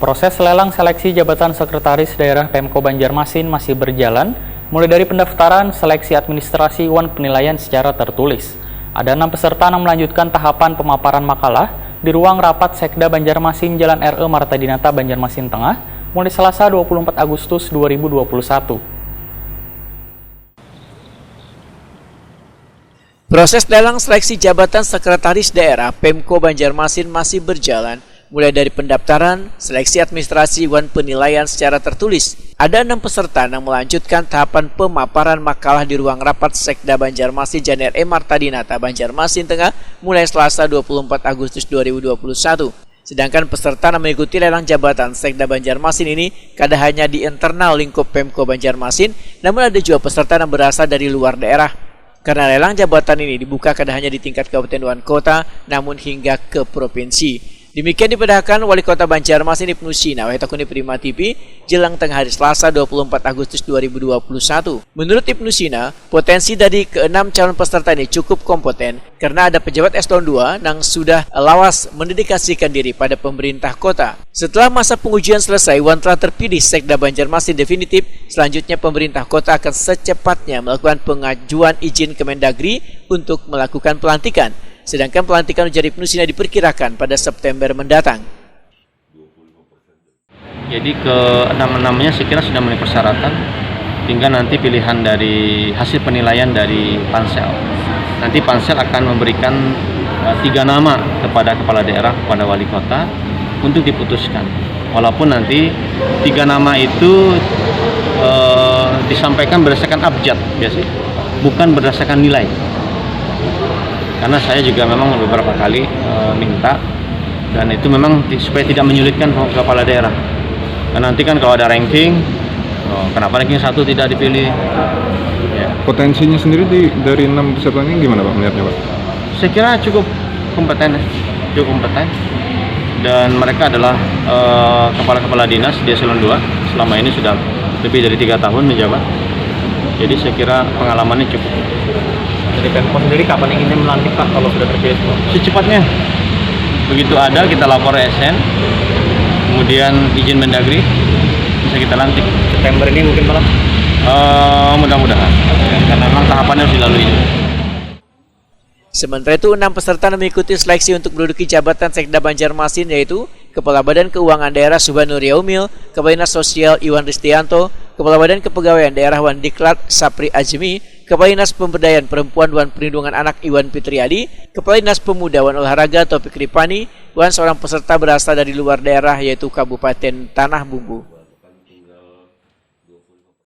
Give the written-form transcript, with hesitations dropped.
Proses lelang seleksi jabatan Sekretaris Daerah Pemko Banjarmasin masih berjalan, mulai dari pendaftaran, seleksi administrasi, wan penilaian secara tertulis. Ada 6 peserta yang melanjutkan tahapan pemaparan makalah di ruang rapat Sekda Banjarmasin Jalan RE Marta Dinata, Banjarmasin Tengah, mulai Selasa 24 Agustus 2021. Proses lelang seleksi jabatan Sekretaris Daerah Pemko Banjarmasin masih berjalan, mulai dari pendaftaran, seleksi administrasi, wan penilaian secara tertulis. Ada 6 peserta yang melanjutkan tahapan pemaparan makalah di ruang rapat Sekda Banjarmasin Jalan RE Marta Dinata, Banjarmasin Tengah, mulai Selasa 24 Agustus 2021. Sedangkan peserta yang mengikuti lelang jabatan Sekda Banjarmasin ini kadang hanya di internal lingkup Pemko Banjarmasin, namun ada juga peserta yang berasal dari luar daerah. Karena lelang jabatan ini dibuka kadang hanya di tingkat kabupaten dan kota, namun hingga ke provinsi. Demikian diperdakan Wali Kota Banjarmasin Ibnu Sina, Wahitakuni Prima TV, jelang tengah hari Selasa 24 Agustus 2021. Menurut Ibnu Sina, potensi dari ke-6 calon peserta ini cukup kompeten karena ada pejabat eselon 2 yang sudah lawas mendedikasikan diri pada pemerintah kota. Setelah masa pengujian selesai, wan telah terpilih Sekda Banjarmasin definitif. Selanjutnya pemerintah kota akan secepatnya melakukan pengajuan izin ke Mendagri untuk melakukan pelantikan. Sedangkan pelantikan Ujar Ibnu Sina diperkirakan pada September mendatang. Jadi ke-6-6-nya saya kira sudah memenuhi persyaratan, tinggal nanti pilihan dari hasil penilaian dari pansel. Nanti pansel akan memberikan 3 nama kepada kepala daerah, kepada wali kota untuk diputuskan. Walaupun nanti 3 nama itu disampaikan berdasarkan abjad biasanya, bukan berdasarkan nilai. Karena saya juga memang beberapa kali minta, dan itu memang supaya tidak menyulitkan kepala daerah. Karena nanti kan kalau ada ranking, kenapa ranking 1 tidak dipilih? Ya. Potensinya sendiri dari 6 peserta ini gimana Pak melihatnya Pak? Saya kira cukup kompeten, dan mereka adalah kepala-kepala dinas di eselon 2. Selama ini sudah lebih dari 3 tahun menjabat. Jadi saya kira pengalamannya cukup. Dari Pemko sendiri kapan inginnya melantik Pak kalau sudah terpilih semua? Secepatnya. Begitu ada kita lapor SN, kemudian izin Mendagri, bisa kita lantik. September ini mungkin Pak? Mudah-mudahan. Karena memang tahapannya harus dilalui. Sementara itu 6 peserta yang mengikuti seleksi untuk menduduki jabatan Sekda Banjarmasin yaitu Kepala Badan Keuangan Daerah Subhanur Yaumil, Kepala Dinas Sosial Iwan Ristianto, Kepala Badan Kepegawaian Daerah Wan Diklat Sapri Ajmi, Kepala Dinas Pemberdayaan Perempuan Wan Perlindungan Anak Iwan Fitriadi, Kepala Dinas Pemuda Wan Olahraga Taufik Ripani, Wan seorang peserta berasal dari luar daerah yaitu Kabupaten Tanah Bumbu.